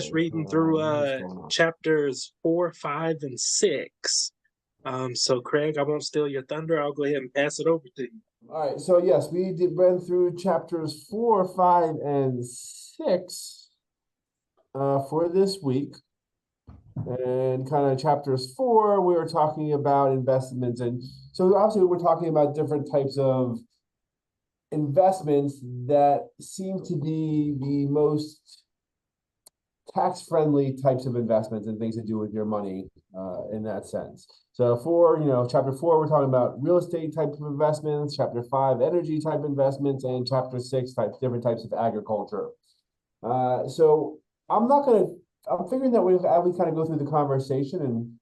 finished reading through chapters 4, 5, and 6. So Craig, I won't steal your thunder. I'll go ahead and pass it over to you. All right. So yes, we went through chapters 4, 5, and 6 for this week. And kind of chapters 4, we were talking about investments. And so obviously we're talking about different types of investments that seem to be the most tax-friendly types of investments and things to do with your money in that sense. So chapter 4, we're talking about real estate type of investments, chapter 5, energy type investments, and chapter 6, different types of agriculture. So I'm figuring that we kind of go through the conversation and,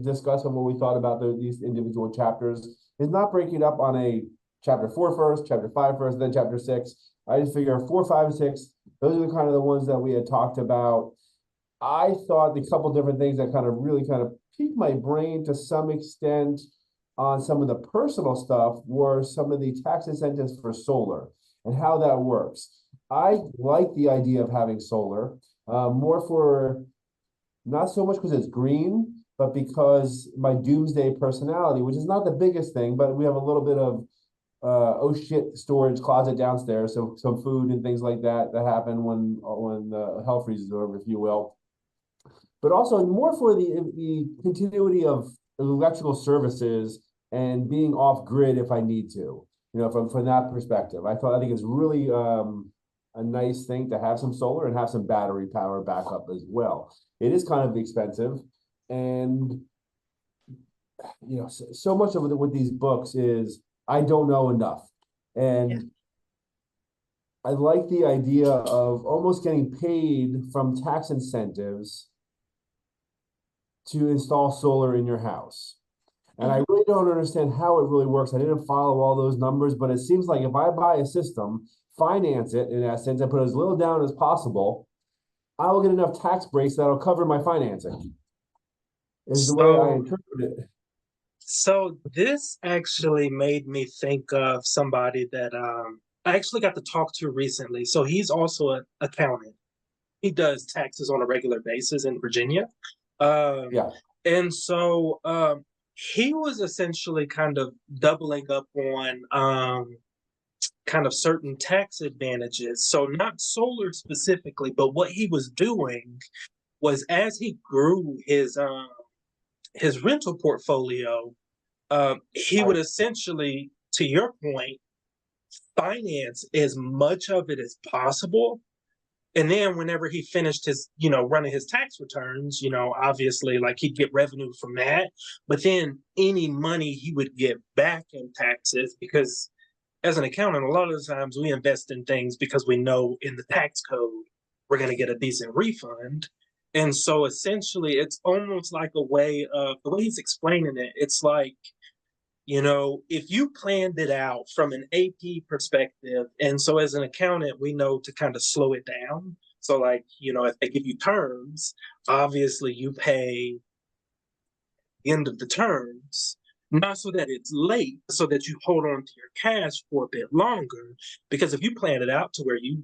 discuss on what we thought about these individual chapters. Is not breaking up on a chapter 4 first, chapter 5 first, then chapter 6. I just figure 4, 5, and 6, those are the ones that we had talked about. I thought the couple different things that really piqued my brain to some extent on some of the personal stuff were some of the tax incentives for solar and how that works. I like the idea of having solar, more for not so much because it's green, but because my doomsday personality, which is not the biggest thing, but we have a little bit of storage closet downstairs, so some food and things like that happen when hell freezes over, if you will. But also more for the continuity of electrical services and being off grid if I need to. From that perspective, I think it's really a nice thing to have some solar and have some battery power backup as well. It is kind of expensive, and so much of it with these books is I don't know enough. And I like the idea of almost getting paid from tax incentives to install solar in your house. And I really don't understand how it really works. I didn't follow all those numbers, but it seems like if I buy a system, finance it in essence, I put as little down as possible, I will get enough tax breaks that'll cover my financing. Is the way I interpret it. So this actually made me think of somebody that I actually got to talk to recently. So he's also an accountant. He does taxes on a regular basis in Virginia. And so he was essentially kind of doubling up on kind of certain tax advantages. So not solar specifically, but what he was doing was as he grew his rental portfolio, he would essentially, to your point, finance as much of it as possible. And then whenever he finished his, running his tax returns, obviously like he'd get revenue from that. But then any money he would get back in taxes, because as an accountant, a lot of the times we invest in things because we know in the tax code we're going to get a decent refund. And so essentially it's almost like a way of, the way he's explaining it, it's like, if you planned it out from an AP perspective, and so as an accountant, we know to kind of slow it down. So like, if they give you terms, obviously you pay the end of the terms, not so that it's late, so that you hold on to your cash for a bit longer. Because if you plan it out to where you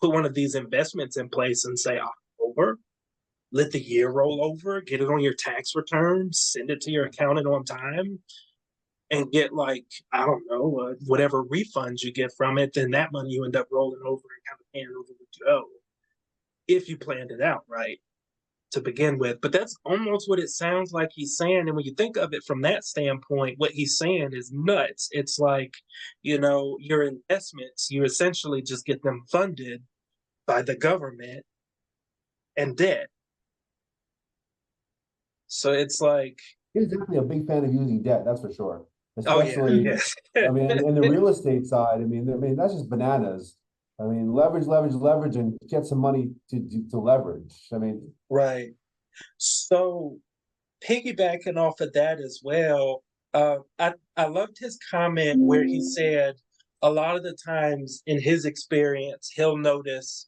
put one of these investments in place and say October, let the year roll over, get it on your tax returns, send it to your accountant on time, and get whatever refunds you get from it, then that money you end up rolling over and kind of paying over what you owe, if you planned it out right to begin with. But that's almost what it sounds like he's saying. And when you think of it from that standpoint, what he's saying is nuts. It's like, your investments, you essentially just get them funded by the government and debt. So it's like, he's definitely a big fan of using debt, that's for sure. Especially, in the real estate side, that's just bananas. Leverage, and get some money to leverage. Right. So piggybacking off of that as well, I loved his comment where he said a lot of the times in his experience, he'll notice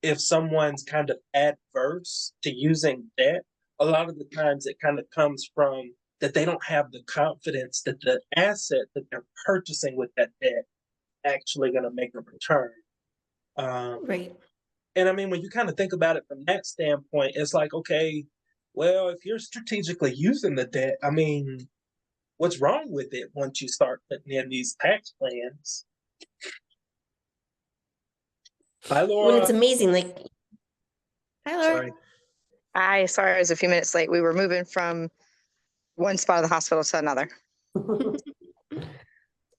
if someone's kind of adverse to using debt, a lot of the times it kind of comes from that they don't have the confidence that the asset that they're purchasing with that debt actually going to make a return. Right. And I mean, when you kind of think about it from that standpoint, it's like, okay, well, if you're strategically using the debt, I mean, what's wrong with it once you start putting in these tax plans? Hi, When it's Laura. amazing, like, hi, Laura. Sorry. Sorry, I was a few minutes late. We were moving from one spot of the hospital to another.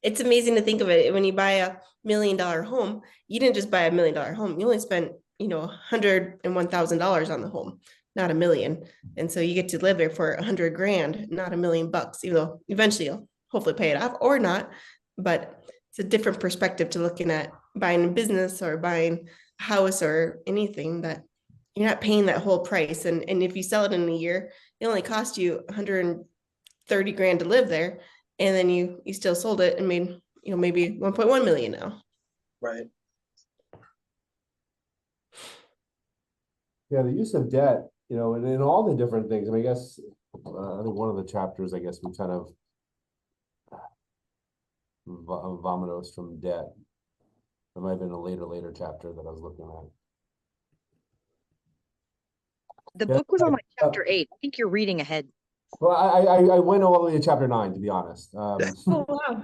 It's amazing to think of it. When you buy $1 million home, you didn't just buy $1 million home. You only spent, $101,000 on the home, not $1 million. And so you get to live there for $100,000, not $1 million bucks, even though eventually you'll hopefully pay it off or not. But it's a different perspective to looking at buying a business or buying a house or anything, that you're not paying that whole price. And if you sell it in a year, it only cost you $130,000 to live there. And then you still sold it and made, maybe 1.1 million now. Right. Yeah, the use of debt, and in all the different things. I mean, I guess I think one of the chapters, I guess we kind of vominos from debt. There might have been a later chapter that I was looking at. The book was on like chapter 8. I think you're reading ahead. Well, I went all the way to chapter 9, to be honest. Oh, wow.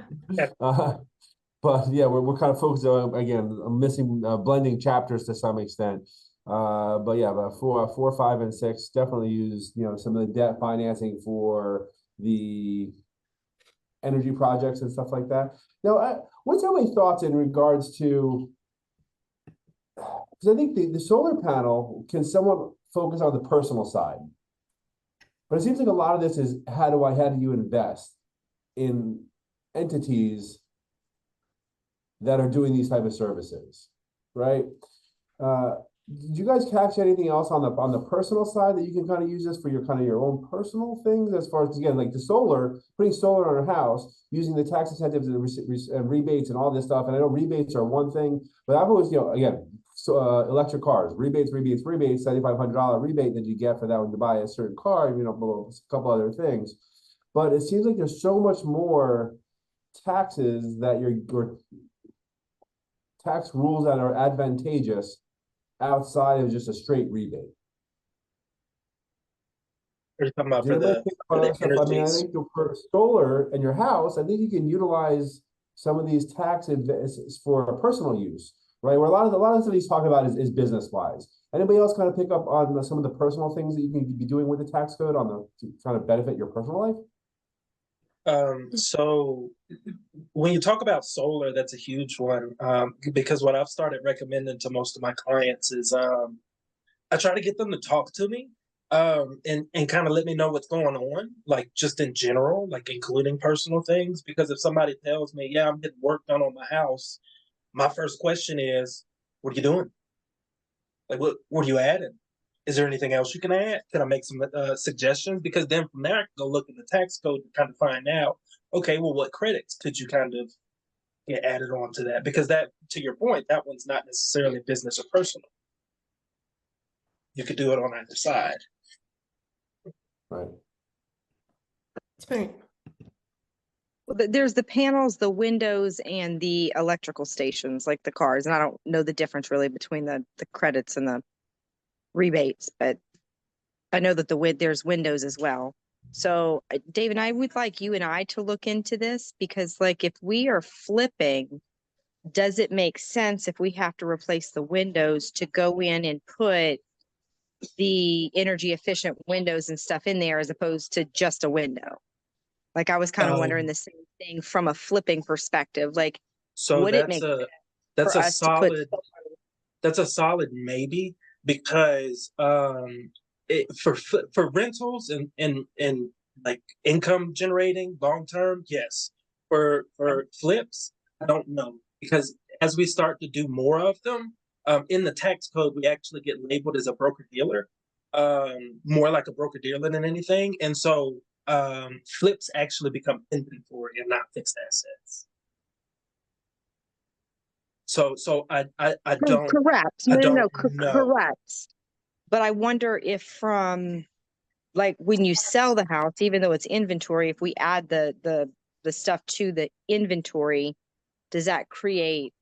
But yeah, we're kind of focused on, again, missing blending chapters to some extent. But yeah, but 4, 5, and 6 definitely use some of the debt financing for the energy projects and stuff like that. Now, what's your thoughts in regards to? Because I think the solar panel can somewhat focus on the personal side. But it seems like a lot of this is how do you invest in entities that are doing these type of services, right? Did you guys catch anything else on the personal side that you can kind of use this for your own personal things, as far as, again, like putting solar on our house, using the tax incentives and rebates and all this stuff. And I know rebates are one thing, but I've always, again, electric cars, rebates, $7,500 rebate that you get for that when you buy a certain car, a couple other things. But it seems like there's so much more taxes that your tax rules that are advantageous outside of just a straight rebate. Are you talking about for the I mean, I think for solar in your house, I think you can utilize some of these tax advantages for personal use, right? Where a lot of stuff he's talking about is business wise. Anybody else kind of pick up on some of the personal things that you can be doing with the tax code to kind of benefit your personal life? So when you talk about solar, that's a huge one. Because what I've started recommending to most of my clients is I try to get them to talk to me and kind of let me know what's going on, like just in general, like including personal things. Because if somebody tells me, yeah, I'm getting work done on my house, my first question is, what are you doing? Like, what are you adding? Is there anything else you can add? Can I make some suggestions? Because then from there, I can go look in the tax code and kind of find out, okay, well, what credits could you kind of get added on to that? Because that, to your point, that one's not necessarily business or personal. You could do it on either side. Right. It's right. There's the panels, the windows, and the electrical stations, like the cars. And I don't know the difference really between the credits and the rebates, but I know that there's windows as well. So David, I would like you and I to look into this, because like if we are flipping, does it make sense if we have to replace the windows to go in and put the energy efficient windows and stuff in there as opposed to just a window? Like I was kind of wondering the same thing from a flipping perspective. Like, so would it make sense that's for a us to put solid that's a solid maybe, because for rentals and like income generating long term, yes. For flips, I don't know, because as we start to do more of them, in the tax code, we actually get labeled as a broker dealer, more like a broker dealer than anything, and so flips actually become inventory and not fixed assets. So I don't. Correct. I No, don't no, know. correct. But I wonder if from like when you sell the house, even though it's inventory, if we add the stuff to the inventory, does that create?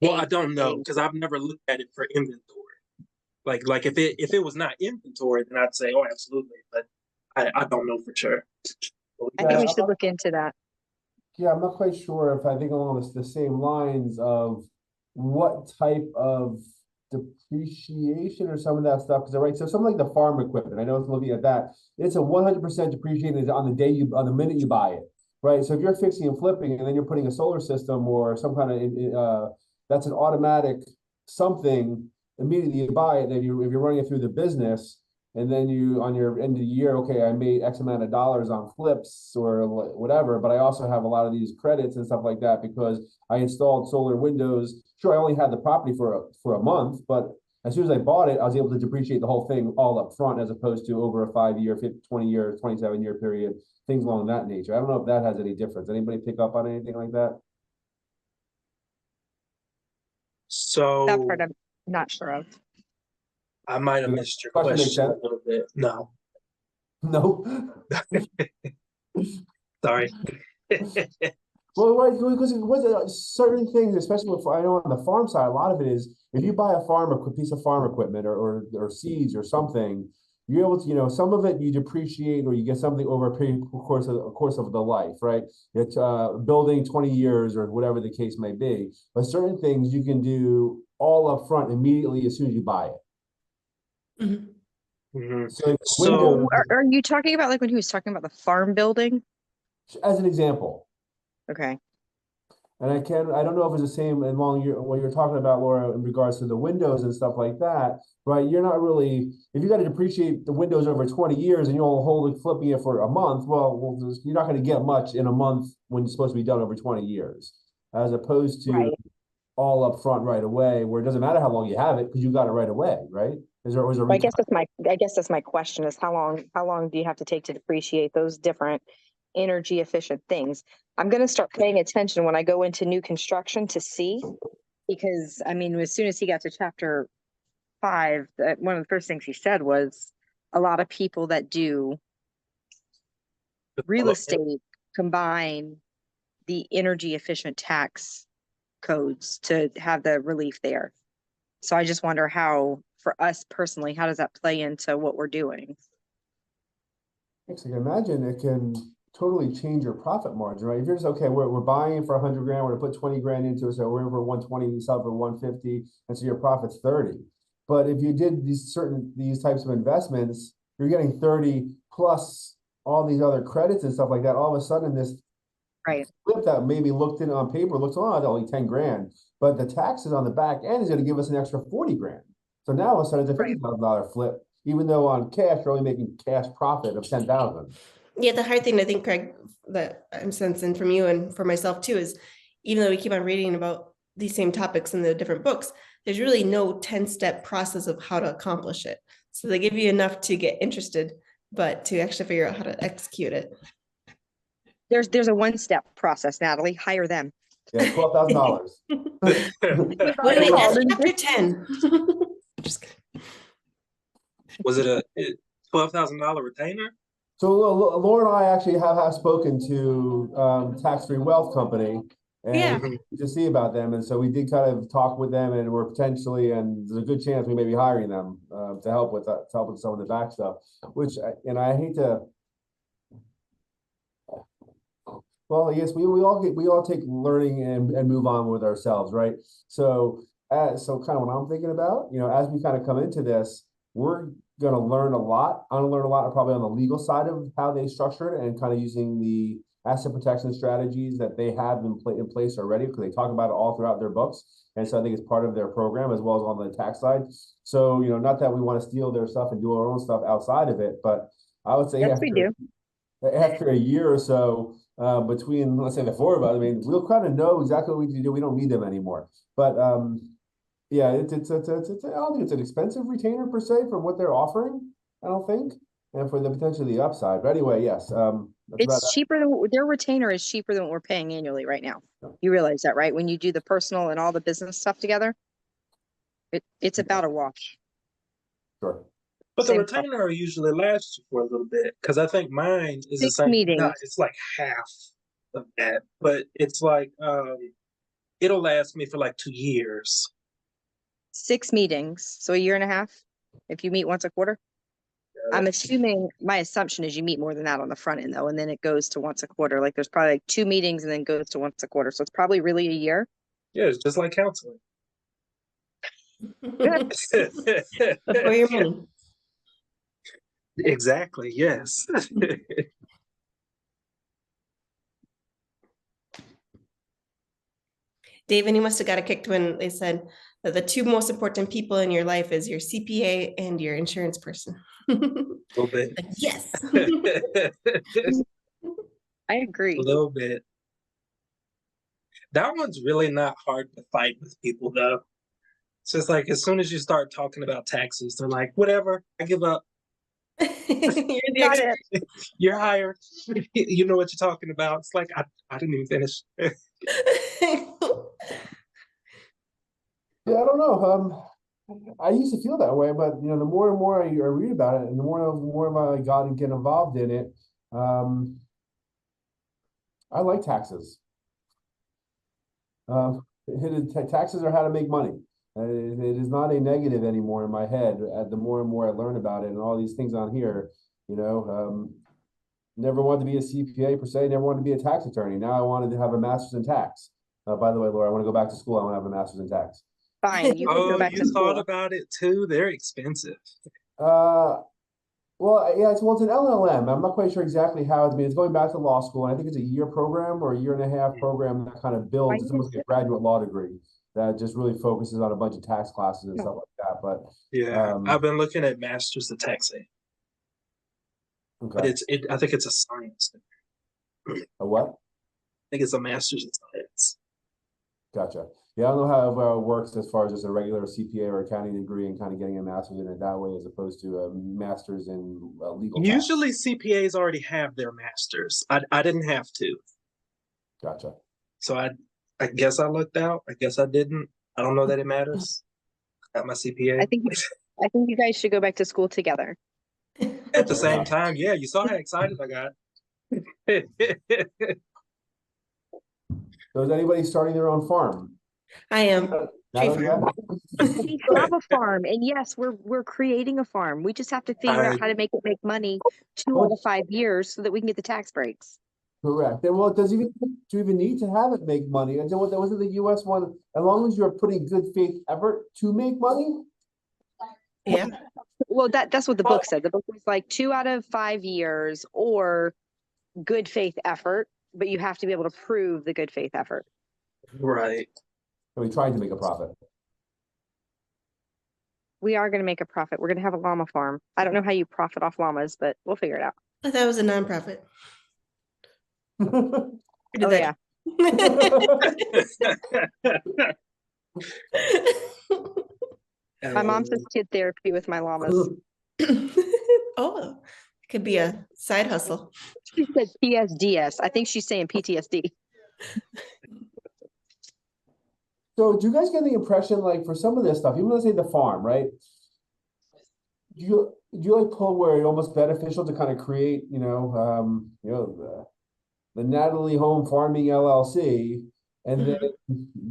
Well, I don't know, because I've never looked at it for inventory. Like if it was not inventory, then I'd say, oh, absolutely. But I don't know for sure. I think we Yeah, should look into that. Yeah, I'm not quite sure if I think along the same lines of what type of depreciation or some of that stuff. Because right, so something like the farm equipment, I know it's looking at that. It's a 100% depreciated on the minute you buy it, right? So if you're fixing and flipping, and then you're putting a solar system or some kind of that's an automatic something immediately you buy it. Then if you're running it through the business. And then you, on your end of the year, okay, I made X amount of dollars on flips or whatever, but I also have a lot of these credits and stuff like that because I installed solar windows. Sure, I only had the property for a month, but as soon as I bought it, I was able to depreciate the whole thing all up front as opposed to over a 5-year, 20 year, 27-year period, things along that nature. I don't know if that has any difference. Anybody pick up on anything like that? That So part I'm not sure of. I might have Does missed your that question make question a sense? little bit. No, No. sorry. Well, right, because certain things, especially if I know on the farm side, a lot of it is if you buy a piece of farm equipment or seeds or something, you're able to, some of it you depreciate or you get something over a period course of the life, right? It's building 20 years or whatever the case may be. But certain things you can do all up front immediately as soon as you buy it. Mhm. So like So windows, Are you talking about like when he was talking about the farm building? as an example. Okay. And I don't know if it's the same along what you're talking about, Laura, in regards to the windows and stuff like that, right? You're not really, if you got to depreciate the windows over 20 years and you'll hold it flipping it for a month, you're not going to get much in a month when it's supposed to be done over 20 years, as opposed to Right. all up front right away, where it doesn't matter how long you have it because you got it right away, right? I guess that's my question is how long do you have to take to depreciate those different energy efficient things? I'm going to start paying attention when I go into new construction to see, because I mean, as soon as he got to chapter 5, one of the first things he said was a lot of people that do real estate combine the energy efficient tax codes to have the relief there. So I just wonder how, for us personally, how does that play into what we're doing? I can imagine it can totally change your profit margin, right? If you're just, okay, we're buying for 100 grand, we're gonna put 20 grand into it, so we're in for 120, we sell for 150, and so your profit's 30. But if you did these types of investments, you're getting 30 plus all these other credits and stuff like that. All of a sudden, this Right. flip that maybe looked in on paper looks, oh, it's only 10 grand, but the taxes on the back end is going to give us an extra 40 grand. So now all of a sudden it's a $50,000 flip, even though on cash you're only making cash profit of 10,000. Yeah, the hard thing I think, Craig, that I'm sensing from you and for myself too is even though we keep on reading about these same topics in the different books, there's really no 10-step process of how to accomplish it. So they give you enough to get interested, but to actually figure out how to execute it. There's a 1-step process, Natalie. Hire them. Yeah, $12,000. Wait, that's chapter 10. Just kidding. was it a $12,000 retainer? So Laura and I actually have spoken to Tax-Free Wealth Company and to see about them. And so we did kind of talk with them, and we're potentially, and there's a good chance we may be hiring them to help with some of the back stuff, which, and I hate to, well, yes, we all take learning and move on with ourselves, right? So so kind of what I'm thinking about, as we kind of come into this, we're gonna learn a lot. I'm gonna learn a lot probably on the legal side of how they structure it and kind of using the asset protection strategies that they have in place already, because they talk about it all throughout their books. And so I think it's part of their program as well as on the tax side. So, not that we want to steal their stuff and do our own stuff outside of it, but I would say Yes, we do. after a year or so, between, let's say, the four of us, I mean, we'll kind of know exactly what we need to do. We don't need them anymore. But yeah, I don't think it's an expensive retainer per se for what they're offering. I don't think, and for the potentially the upside. But anyway, yes, It's cheaper than their retainer is cheaper than what we're paying annually right now. You realize that, right? When you do the personal and all the business stuff together, it's about a wash. Sure. But the retainer usually lasts you for a little bit, because I think mine is the 6 same. meetings. No, it's like half of that, but it's like it'll last me for like 2 years. 6 meetings, so a year and a half. if you meet once a quarter. I'm assuming, my assumption is you meet more than that on the front end though, and then it goes to once a quarter. Like there's probably like 2 meetings and then goes to once a quarter. So it's probably really a year. Yeah, it's just like counseling. Before your money. Exactly, yes. Dave, and you must have got a kick when they said that the 2 most important people in your life is your CPA and your insurance person. A little bit. Like, yes. I agree. A little bit. That one's really not hard to fight with people, though. It's just like as soon as you start talking about taxes, they're like, whatever, I give up. You're the Got expert. it. You're hired. You know what you're talking about. It's like, I didn't even finish. Yeah, I don't know. I used to feel that way, but the more and more I read about it, and the more I got and get involved in it, I like taxes. Taxes are how to make money. It is not a negative anymore in my head. The more and more I learn about it, and all these things on here, never wanted to be a CPA per se. Never wanted to be a tax attorney. Now I wanted to have a master's in tax. By the way, Laura, I want to go back to school. I want to have a master's in tax. Fine. You can go Oh, back to you thought school. about it too? They're expensive. Well, yeah, it's an LLM. I'm not quite sure exactly how it's going back to law school. And I think it's a year program or a year and a half program that kind of builds. It's almost like a graduate law degree that just really focuses on a bunch of tax classes and stuff like that. But Yeah, I've been looking at masters of taxing, but okay, I think it's a science. a what? I think it's a master's in science. Gotcha. Yeah, I don't know how it works as far as just a regular CPA or accounting degree and kind of getting a master's in it that way, as opposed to a master's in legal tax. Usually CPAs already have their masters. I didn't have to. Gotcha. So I guess I lucked out. I guess I didn't. I don't know that it matters. Got my CPA. I think you guys should go back to school together. At the same time, yeah, you saw how excited I got. So is anybody starting their own farm? I am. Not yet? We have a farm, and yes, we're creating a farm. We just have to figure out how to make it make money 2 out of 5 years so that we can get the tax breaks. Correct. And well, do you even need to have it make money? And wasn't the US one, as long as you're putting good faith effort to make money? Yeah. Well, that's what the book said. The book was like 2 out of 5 years or good faith effort, but you have to be able to prove the good faith effort. Right. Are we trying to make a profit? We are going to make a profit. We're going to have a llama farm. I don't know how you profit off llamas, but we'll figure it out. I thought it was a nonprofit. Oh, yeah. My mom says kid therapy with my llamas. Oh, it could be a side hustle. She said PSDS. I think she's saying PTSD. So do you guys get the impression, like, for some of this stuff, even let's say the farm, right? Do you like pull where it's almost beneficial to kind of create, the Natalie Home Farming LLC, and then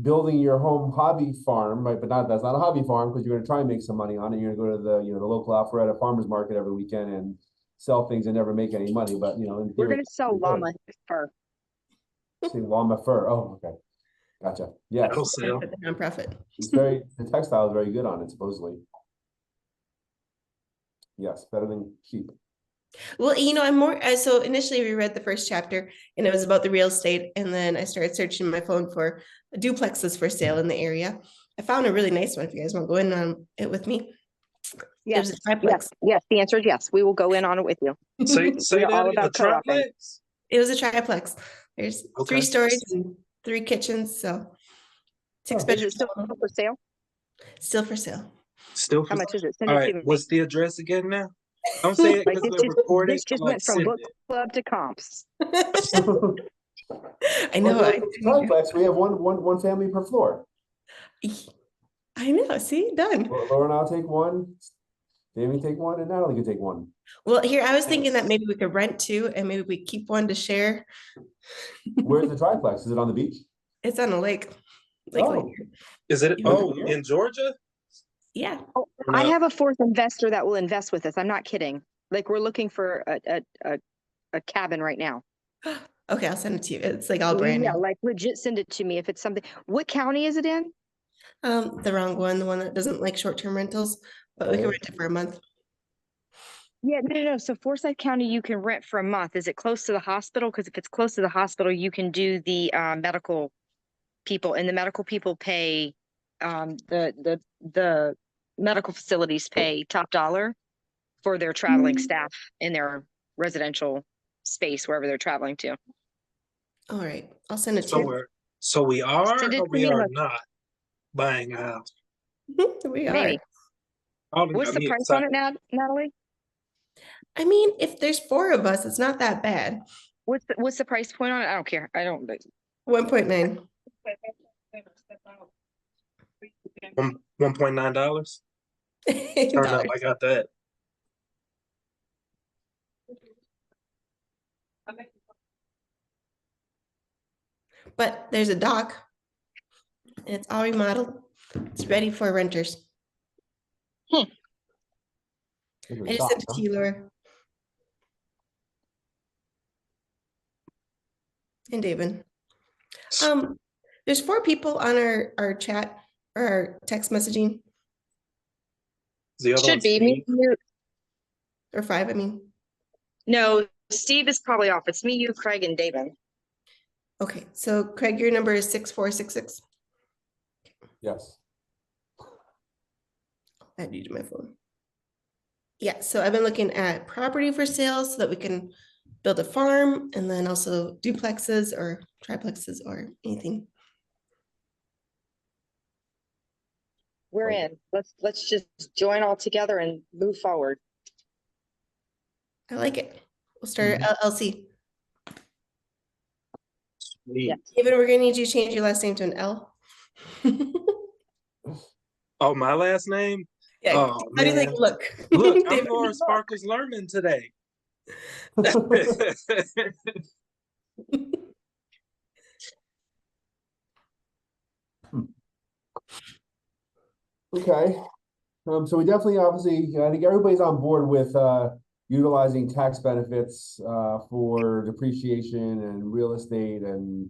building your home hobby farm, right? But that's not a hobby farm, because you're going to try and make some money on it. You're going to go to the local Alpharetta farmers market every weekend and sell things and never make any money. But in theory, We're going to sell llama fur. See, llama fur. Oh, okay. Gotcha. Yes. That'll sell. The nonprofit. The textile is very good on it, supposedly. Yes, better than cheap. Well, I'm more, so initially we read the first chapter and it was about the real estate. And then I started searching my phone for duplexes for sale in the area. I found a really nice one if you guys want to go in on it with me. Yes. It was a triplex. Yes. The answer is yes. We will go in on it with you. Say We're all that about a triplex? It was a triplex. There's Okay. 3 stories and 3 kitchens. So 6 Is bedrooms. it still for sale? Still for sale. Still How much is it? Send All it to right. me. What's the address again now? Don't say it Like, because we're recording. this just Like, went from send book it. club to comps. I know. Triplex, we have one family per floor. I know. See, done. Laura and I'll take one. Jamie take one, and Natalie can take one. Well, here I was thinking that maybe we could rent 2 and maybe we keep one to share. Where's the triplex? Is it on the beach? It's on a lake. Oh. Is it? You Oh, here? in Georgia? Yeah. Oh, I have a fourth investor that will invest with us. I'm not kidding. Like we're looking for a cabin right now. Okay, I'll send it to you. It's like all brand Yeah, new. like legit send it to me if it's something. What county is it in? The wrong one, the one that doesn't like short-term rentals, but we can Oh. rent it for a month. Yeah, no. So Forsyth County, you can rent for a month. Is it close to the hospital? Because if it's close to the hospital, you can do the medical people, and the medical people pay the medical facilities pay top dollar for their traveling staff in their residential space wherever they're traveling to. All right, I'll send it to So you. we are Send it or to we me, are look. not buying a house. We are. Maybe. All What's got the me price on excited. it now, Natalie? I mean, if there's 4 of us, it's not that bad. What's the price point on it? I don't care. I don't. 1.9. $1.9. Turn up, I got that. But there's a dock. It's all remodeled. It's ready for renters. I just sent it to you, Laura. And David. There's 4 people on our chat or our text messaging, The other Should one's be me. Steve. You, or 5, I mean. no, Steve is probably off. It's me, you, Craig, and David. Okay, so Craig, your number is 6466. Yes. Add you to my phone. Yeah, so I've been looking at property for sale so that we can build a farm and then also duplexes or triplexes or anything. We're Right. in. Let's just join all together and move forward. I like it. We'll start an LLC. Sweet. Yeah. David, we're gonna need you to change your last name to an L. Oh, my last name? Yeah, Oh, how do you man. think look? Look, I'm David, Laura Sparkles Lerman today. Okay. So we definitely, obviously, I think everybody's on board with utilizing tax benefits for depreciation and real estate and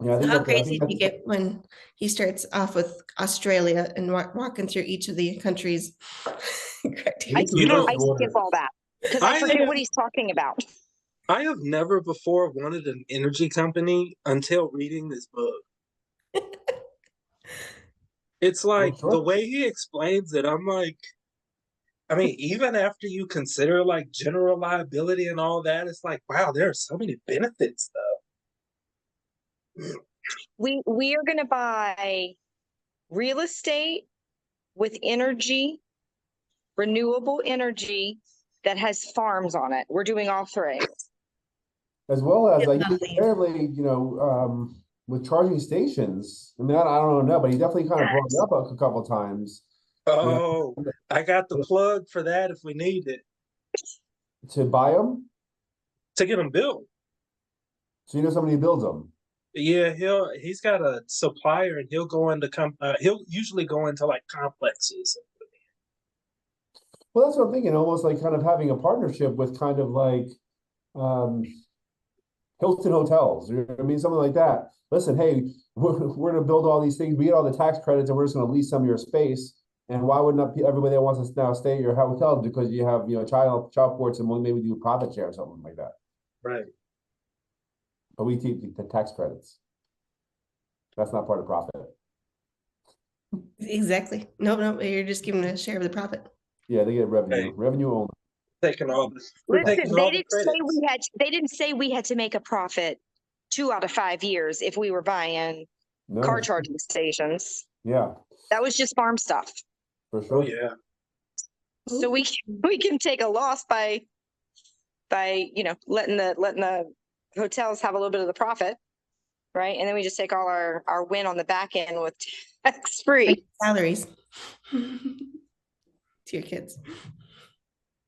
yeah, I think How that I crazy think do you that's get when he starts off with Australia and walking through each of the countries? Correct. You know, I skip all that because I forget what he's talking about. I have never before wanted an energy company until reading this book. It's like sure. the way he explains it, I'm like, I mean, even after you consider like general liability and all that, it's like, wow, there are so many benefits though. We are going to buy real estate with energy, renewable energy that has farms on it. We're doing all 3. As well as like Lovely. apparently, with charging stations. I mean, I don't know, but he definitely kind of brought it up a couple times. Oh, I got the plug for that if we need it To buy them. to get them built. So somebody who builds them. Yeah, he's got a supplier and he'll go into he'll usually go into like complexes. Well, that's what I'm thinking. Almost like kind of having a partnership with kind of like Hilton Hotels. You know what I mean, something like that. Listen, hey, we're going to build all these things. We get all the tax credits, and we're just going to lease some of your space. And why would not everybody that wants to now stay at your hotel because you have child ports and we'll maybe do a profit share or something like that. Right. But we keep the tax credits. That's not part of profit. Exactly. No, you're just giving a share of the profit. Yeah, they get revenue. Hey. Revenue only. Taking all this. Listen, they didn't say we had to make a profit 2 out of 5 years if we were buying car charging stations. Yeah. That was just farm stuff. For sure. Oh yeah. So we can take a loss by letting the hotels have a little bit of the profit, right? And then we just take all our win on the back end with tax free salaries to your kids.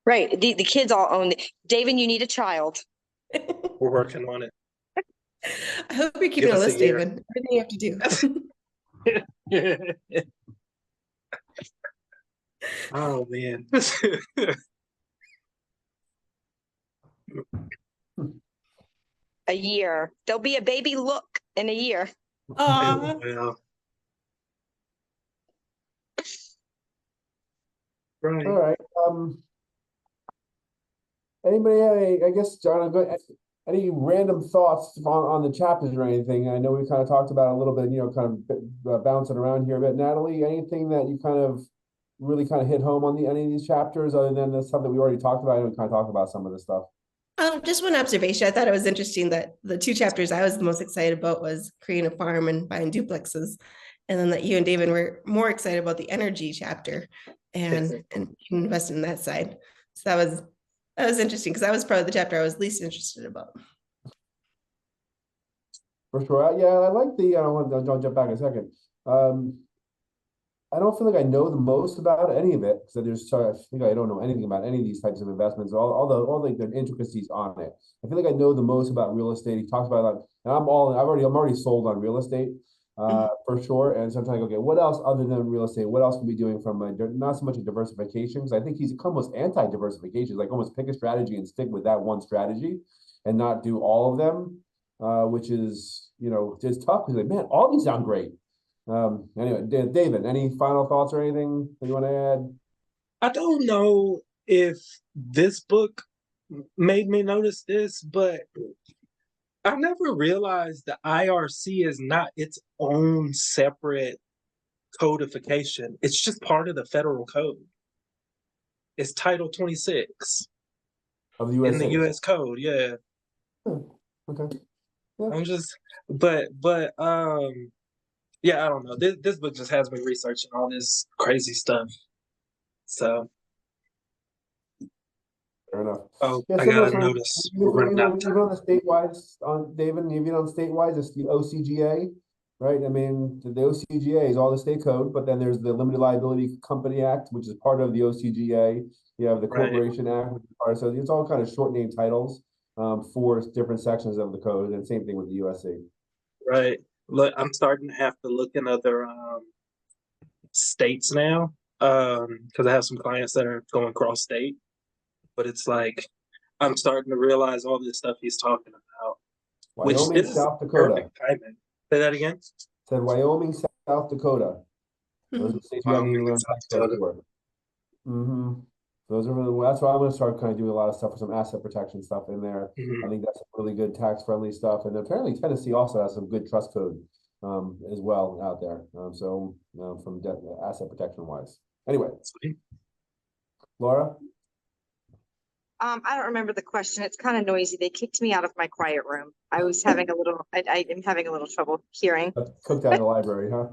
Right. The kids all own David, you need a child. We're working on it. I hope you're Give keeping a us a list, year. David. Everything you have to do. Oh man. A year. There'll be a baby look in a year. Aw. Well, All right. right. Anybody have any, I guess, John, any random thoughts on the chapters or anything? I know we kind of talked about it a little bit, kind of bouncing around here, but Natalie, anything that you kind of really kind of hit home on any of these chapters other than the stuff that we already talked about? I know we kind of talked about some of this stuff. Just one observation. I thought it was interesting that the two chapters I was the most excited about was creating a farm and buying duplexes. And then that you and David were more excited about the energy chapter and investing in that side. So that was interesting because that was probably the chapter I was least interested about. For sure. Yeah, I like I'll jump back in a second. I don't feel like I know the most about any of it because I think I don't know anything about any of these types of investments, all the intricacies on it. I feel like I know the most about real estate. He talks about that, and I'm already sold on real estate, for sure. And so I'm trying to go, okay, what else other than real estate? What else can we be doing from not so much a diversification? Because I think he's almost anti-diversification, like almost pick a strategy and stick with that one strategy and not do all of them, which is just tough because like, man, all these sound great. Anyway, David, any final thoughts or anything that you want to add? I don't know if this book made me notice this, but I never realized the IRC is not its own separate codification. It's just part of the federal code. It's Title 26 Of the U.S. in the U.S. code. Yeah. Okay. Yeah. I'm just, but yeah, I don't know. This book just has me researching all this crazy stuff. So, Fair enough. oh, Yeah, I similar got a for notice. We're running out of even time. on the statewide on David, even on statewide, it's the OCGA, right? I mean, the OCGA is all the state code, but then there's the Limited Liability Company Act, which is part of the OCGA. You have the Right. Corporation Act, which is part. So it's all kind of short name titles for different sections of the code, and same thing with the USC. Right. Look, I'm starting to have to look in other states now because I have some clients that are going cross state. But it's like I'm starting to realize all this stuff he's talking about. Wyoming, Which this South is Dakota. perfect timing. Say that again. Said Wyoming, South Dakota. Those are the states you need to learn South tax code Dakota. for. Those are that's why I'm going to start kind of doing a lot of stuff for some asset protection stuff in there. I think that's really good tax friendly stuff. And apparently Tennessee also has some good trust code as well out there. So from asset protection wise. Anyway, Sweet. Laura. I don't remember the question. It's kind of noisy. They kicked me out of my quiet room. I was having a little, I am having a little trouble hearing. Cooked out of the library, huh?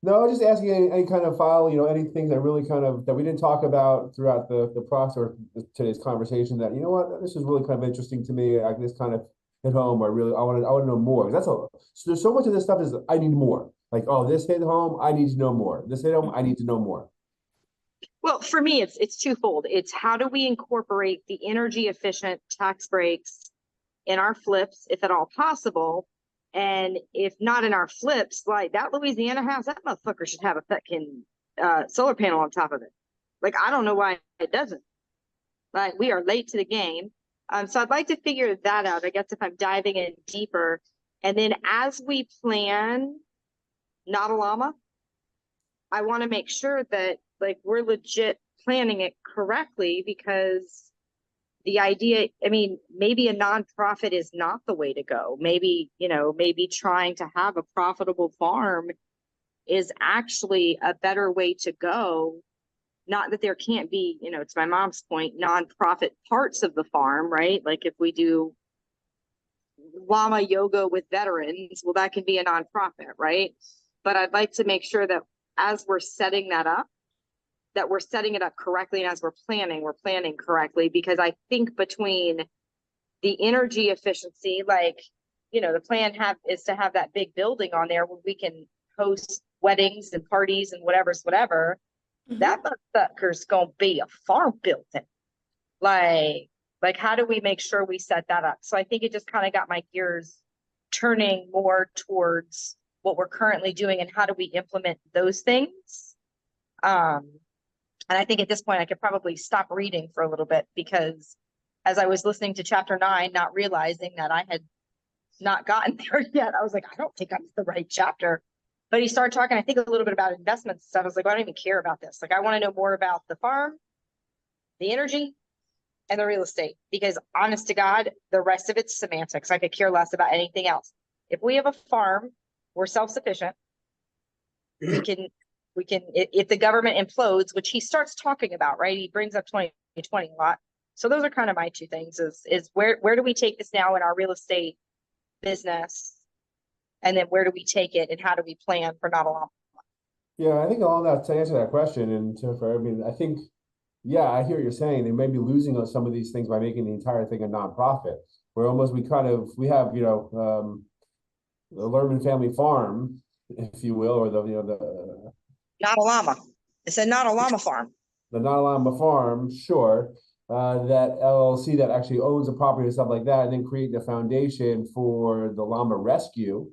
No, just asking any kind of file, anything that really kind of that we didn't talk about throughout the process or today's conversation that, what, this is really kind of interesting to me. I this kind of hit home or really I want to know more. That's so there's so much of this stuff is I need more. Like, oh, this hit home, I need to know more. This hit home, I need to know more. Well, for me, it's twofold. It's how do we incorporate the energy efficient tax breaks in our flips, if at all possible. And if not in our flips, like that Louisiana house, that motherfucker should have a fucking solar panel on top of it. Like, I don't know why it doesn't. Like, we are late to the game. So I'd like to figure that out, I guess, if I'm diving in deeper. And then as we plan Not a Llama, I want to make sure that like we're legit planning it correctly, because the idea, I mean, maybe a nonprofit is not the way to go. Maybe, maybe trying to have a profitable farm is actually a better way to go. Not that there can't be, to my mom's point, nonprofit parts of the farm, right? Like if we do llama yoga with veterans, well, that can be a nonprofit, right? But I'd like to make sure that as we're setting that up, that we're setting it up correctly. And as we're planning correctly, because I think between the energy efficiency, like, the plan is to have that big building on there where we can host weddings and parties and whatever. That motherfucker's gonna be a farm building. Like how do we make sure we set that up? So I think it just kind of got my gears turning more towards what we're currently doing and how do we implement those things. And I think at this point I could probably stop reading for a little bit, because as I was listening to chapter 9, not realizing that I had not gotten there yet, I was like, I don't think I'm the right chapter. But he started talking, I think, a little bit about investments and stuff. I was like, well, I don't even care about this. Like, I want to know more about the farm, the energy, and the real estate, because honest to God, the rest of it's semantics. I could care less about anything else. If we have a farm, we're self-sufficient. We can, if the government implodes, which he starts talking about, right? He brings up 2020 a lot. So those are kind of my two things is where do we take this now in our real estate business? And then where do we take it and how do we plan for not a long? Yeah, I think all that to answer that question, and I mean, I think, yeah, I hear what you're saying. They may be losing on some of these things by making the entire thing a nonprofit, where almost we have, you know, the Lerman family farm, if you will, or the Not a llama. It's a not a llama farm. the Not-A-Llama farm, sure, that LLC that actually owns the property and stuff like that, and then create the foundation for the llama rescue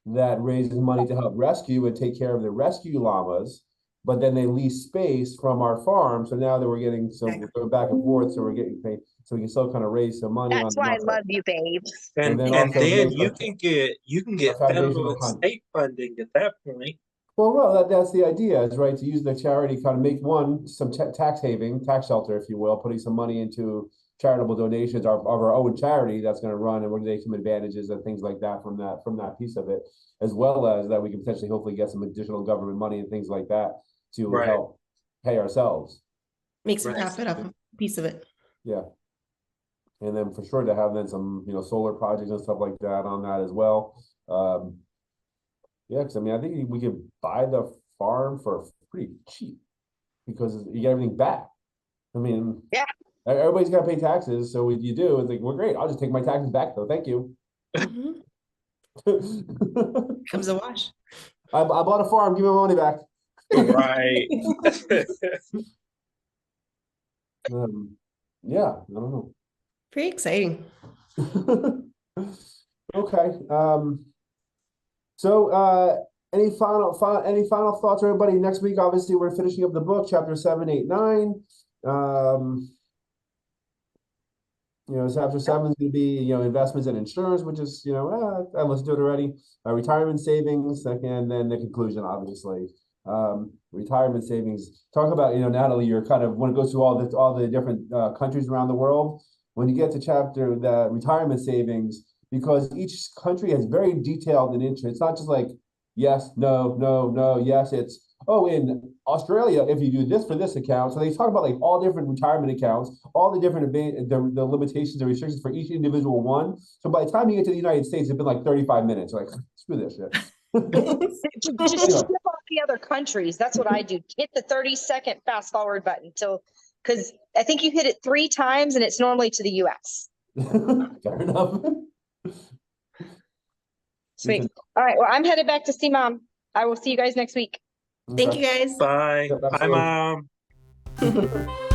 that raises money to help rescue and take care of the rescue llamas. But then they lease space from our farm, so now that we're getting, so we're going back and forth, so we're getting paid, so we can still kind of raise some money. That's why I love you, babe. And then then, also make you a- can get foundational federal and fund. state funding at that point. Well, no, that's the idea, is right, to use the charity, kind of make some tax shelter, if you will, putting some money into charitable donations of our own charity that's going to run, and we're going to take some advantages and things like that from that piece of it, as well as that we can potentially hopefully get some additional government money and things like that to Right. help pay ourselves. Make some Right. profit off a piece of it. Yeah. And then for sure to have then some, you know, solar projects and stuff like that on that as well. Yeah, because I mean, I think we could buy the farm for pretty cheap because you get everything back. I mean, Yeah. Everybody's got to pay taxes, so what you do is like, well, great, I'll just take my taxes back though. Thank you. Mhm. Comes a wash. I bought a farm, give me my money back. Right. Yeah, I don't know. Pretty exciting. Okay. So any final thoughts, everybody? Next week, obviously, we're finishing up the book, chapter 7, 8, 9. You know, chapter 7 is going to be, you know, investments and insurance, which is, you know, I listened to it already. Retirement savings, and then the conclusion, obviously. Retirement savings. Talk about, you know, Natalie, you're kind of, when it goes through all the different countries around the world, when you get to chapter, the retirement savings, because each country has very detailed and interest. It's not just like, yes, no, no, no, yes, it's, oh, in Australia, if you do this for this account. So they talk about like all different retirement accounts, all the different, the limitations and restrictions for each individual one. So by the time you get to the United States, it's been like 35 minutes. Like, screw this shit. Just skip off the other countries. That's what I do. Hit the 30-second fast forward button because I think you hit it 3 times and it's normally to the US. Fair enough. Sweet. All right. Well, I'm headed back to see Mom. I will see you guys next week. Thank you guys. Bye. Yep, Bye, absolutely. Mom.